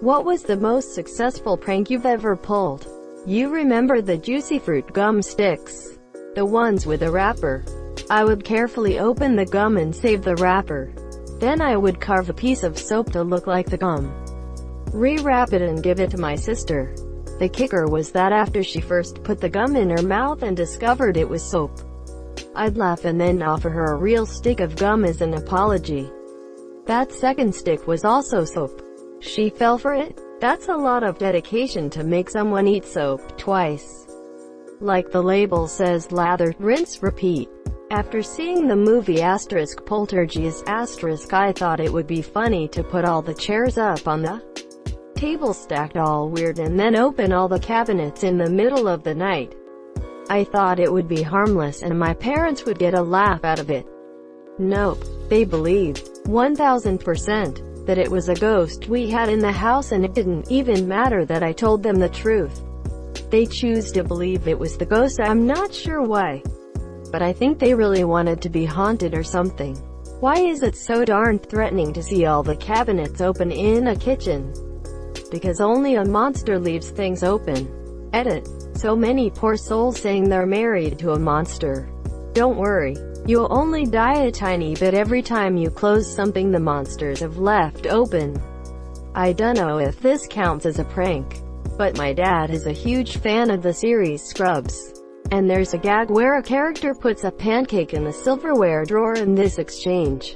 What was the most successful prank you've ever pulled? You remember the juicy fruit gum sticks? The ones with a wrapper. I would carefully open the gum and save the wrapper. Then I would carve a piece of soap to look like the gum. Rewrap it and give it to my sister. The kicker was that after she first put the gum in her mouth and discovered it was soap, I'd laugh and then offer her a real stick of gum as an apology. That second stick was also soap. She fell for it? That's a lot of dedication to make someone eat soap twice. Like the label says, lather, rinse, repeat. After seeing the movie Poltergeist I thought it would be funny to put all the chairs up on the table stacked all weird and then open all the cabinets in the middle of the night. I thought it would be harmless and my parents would get a laugh out of it. Nope. They believed, 1000%, that it was a ghost we had in the house, and it didn't even matter that I told them the truth. They choose to believe it was the ghost. I'm not sure why, but I think they really wanted to be haunted or something. Why is it so darn threatening to see all the cabinets open in a kitchen? Because only a monster leaves things open. Edit. So many poor souls saying they're married to a monster. Don't worry. You'll only die a tiny bit every time you close something the monsters have left open. I dunno if this counts as a prank, but my dad is a huge fan of the series Scrubs. And there's a gag where a character puts a pancake in the silverware drawer and this exchange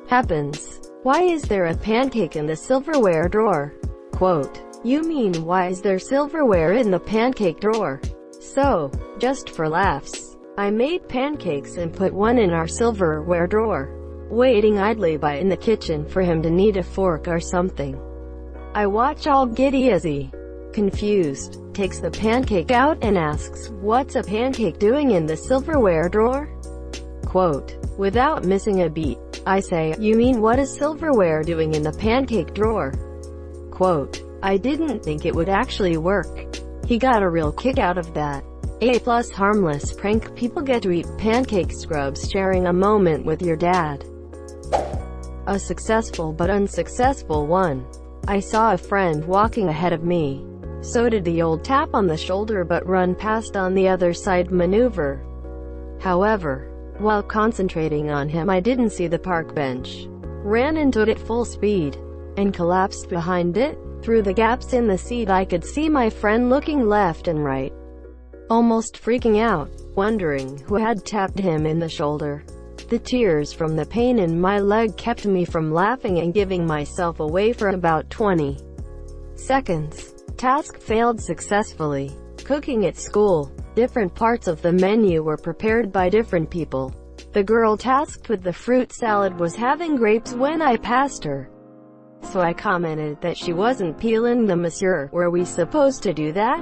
happens. Why is there a pancake in the silverware drawer? Quote, you mean why is there silverware in the pancake drawer? So, just for laughs, I made pancakes and put one in our silverware drawer, waiting idly by in the kitchen for him to need a fork or something. I watch all giddy as he, confused, takes the pancake out and asks, what's a pancake doing in the silverware drawer? Quote, without missing a beat, I say, you mean what is silverware doing in the pancake drawer? Quote, I didn't think it would actually work. He got a real kick out of that. A+ harmless prank. People get to eat pancake scrubs. Sharing a moment with your dad. A successful but unsuccessful one. I saw a friend walking ahead of me. So did the old tap on the shoulder but run past on the other side maneuver. However, while concentrating on him, I didn't see the park bench. Ran into it at full speed and collapsed behind it. Through the gaps in the seat I could see my friend looking left and right, almost freaking out, wondering who had tapped him in the shoulder. The tears from the pain in my leg kept me from laughing and giving myself away for about 20 seconds. Task failed successfully. Cooking at school. Different parts of the menu were prepared by different people. The girl tasked with the fruit salad was having grapes when I passed her. So I commented that she wasn't peeling them. Monsieur, were we supposed to do that?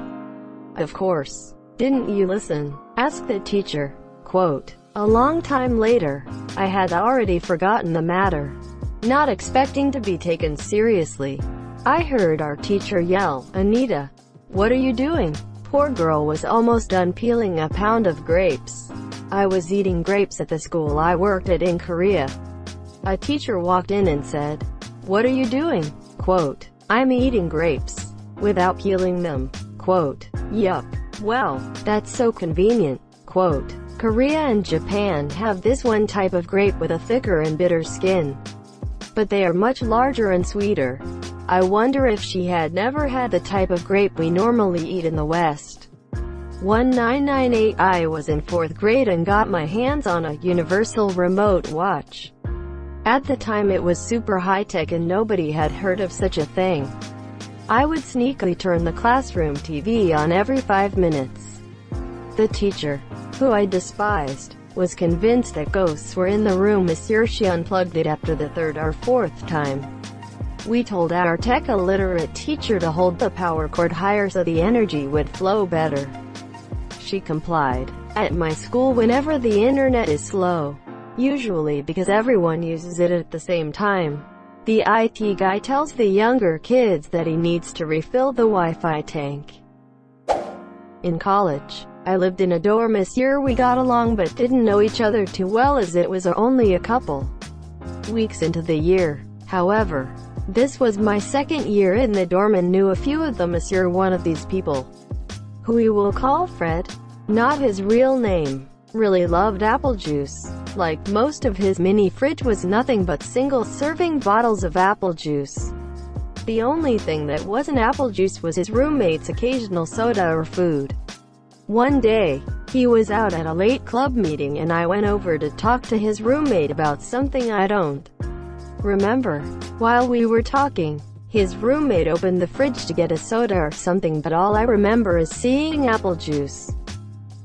Of course. Didn't you listen? Asked the teacher. Quote, a long time later, I had already forgotten the matter. Not expecting to be taken seriously, I heard our teacher yell, Anita, what are you doing? Poor girl was almost done peeling a pound of grapes. I was eating grapes at the school I worked at in Korea. A teacher walked in and said, what are you doing? Quote, I'm eating grapes, without peeling them. Quote, yup. Well, that's so convenient. Quote, Korea and Japan have this one type of grape with a thicker and bitter skin, but they are much larger and sweeter. I wonder if she had never had the type of grape we normally eat in the West. 1998 I was in 4th grade and got my hands on a universal remote watch. At the time it was super high-tech and nobody had heard of such a thing. I would sneakily turn the classroom TV on every 5 minutes. The teacher, who I despised, was convinced that ghosts were in the room. Monsieur, she unplugged it after the 3rd or 4th time. We told our tech-illiterate teacher to hold the power cord higher so the energy would flow better. She complied. At my school, whenever the internet is slow, usually because everyone uses it at the same time, the IT guy tells the younger kids that he needs to refill the Wi-Fi tank. In college, I lived in a dorm. Monsieur, we got along but didn't know each other too well as it was only a couple weeks into the year. However, This was my second year in the dorm and knew a few of them. Monsieur, one of these people, who we will call Fred, not his real name, really loved apple juice. Like most of his mini fridge was nothing but single-serving bottles of apple juice. The only thing that wasn't apple juice was his roommate's occasional soda or food. One day, he was out at a late club meeting and I went over to talk to his roommate about something I don't remember. While we were talking, his roommate opened the fridge to get a soda or something, but all I remember is seeing apple juice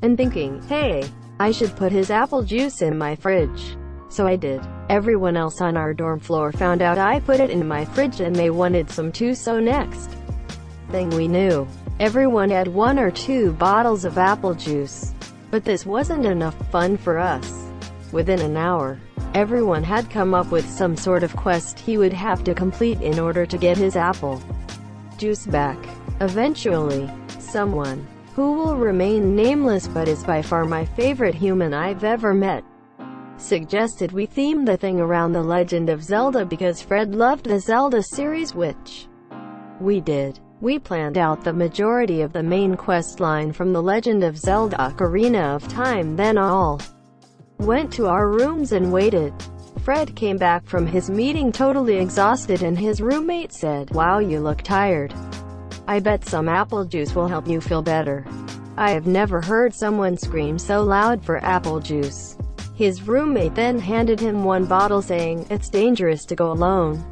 and thinking, hey, I should put his apple juice in my fridge. So I did. Everyone else on our dorm floor found out I put it in my fridge and they wanted some too, so next thing we knew, everyone had 1 or 2 bottles of apple juice. But this wasn't enough fun for us. Within an hour, everyone had come up with some sort of quest he would have to complete in order to get his apple juice back. Eventually, someone, who will remain nameless but is by far my favorite human I've ever met, suggested we theme the thing around The Legend of Zelda because Fred loved the Zelda series, which we did. We planned out the majority of the main quest line from The Legend of Zelda Ocarina of Time, then all went to our rooms and waited. Fred came back from his meeting totally exhausted and his roommate said, "Wow, you look tired. I bet some apple juice will help you feel better." I have never heard someone scream so loud for apple juice. His roommate then handed him 1 bottle saying, "It's dangerous to go alone.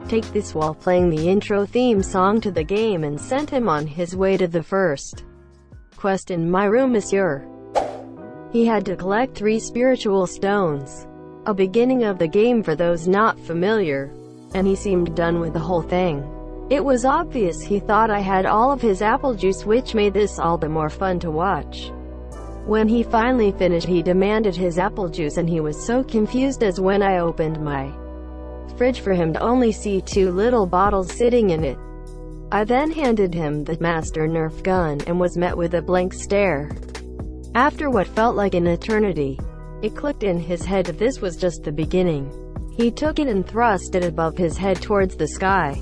Take this," while playing the intro theme song to the game, and sent him on his way to the first quest in my room, Monsieur. He had to collect 3 spiritual stones, a beginning of the game for those not familiar, and he seemed done with the whole thing. It was obvious he thought I had all of his apple juice, which made this all the more fun to watch. When he finally finished, he demanded his apple juice and he was so confused as when I opened my fridge for him to only see 2 little bottles sitting in it. I then handed him the Master Nerf gun and was met with a blank stare. After what felt like an eternity, it clicked in his head that this was just the beginning. He took it and thrust it above his head towards the sky,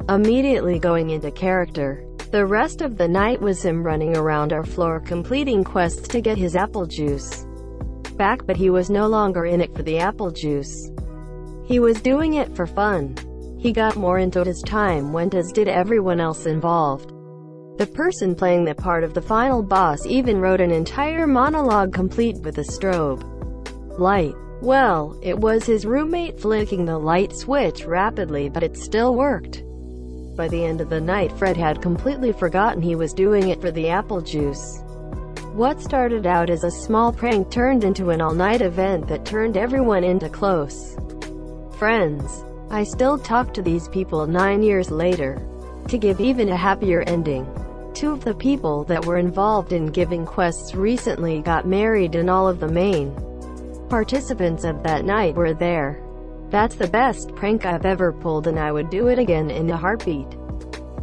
immediately going into character. The rest of the night was him running around our floor completing quests to get his apple juice back, but he was no longer in it for the apple juice. He was doing it for fun. He got more into it as time went, as did everyone else involved. The person playing the part of the final boss even wrote an entire monologue complete with a strobe light. Well, it was his roommate flicking the light switch rapidly, but it still worked. By the end of the night, Fred had completely forgotten he was doing it for the apple juice. What started out as a small prank turned into an all-night event that turned everyone into close friends. I still talk to these people 9 years later. To give even a happier ending, 2 of the people that were involved in giving quests recently got married and all of the main participants of that night were there. That's the best prank I've ever pulled and I would do it again in a heartbeat.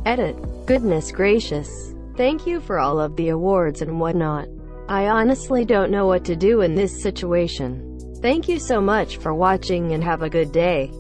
Edit. Goodness gracious. Thank you for all of the awards and whatnot. I honestly don't know what to do in this situation. Thank you so much for watching and have a good day.